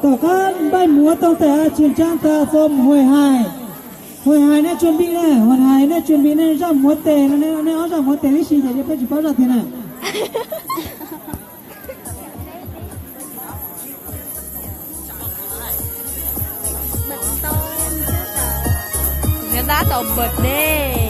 ต่อกันใบหมัวตั้งแต่ชินจ้างตาส้มห่วยหายเนี่ยชวนพี่เนี่ยห่วยหายเนี่ยชวนพี่เนี่ยร่ำหัวเตะเนี่ยเอาร่ำหัวเตะนี่สิจะไปจีบเราทีน่ะngười ta tàu bật đi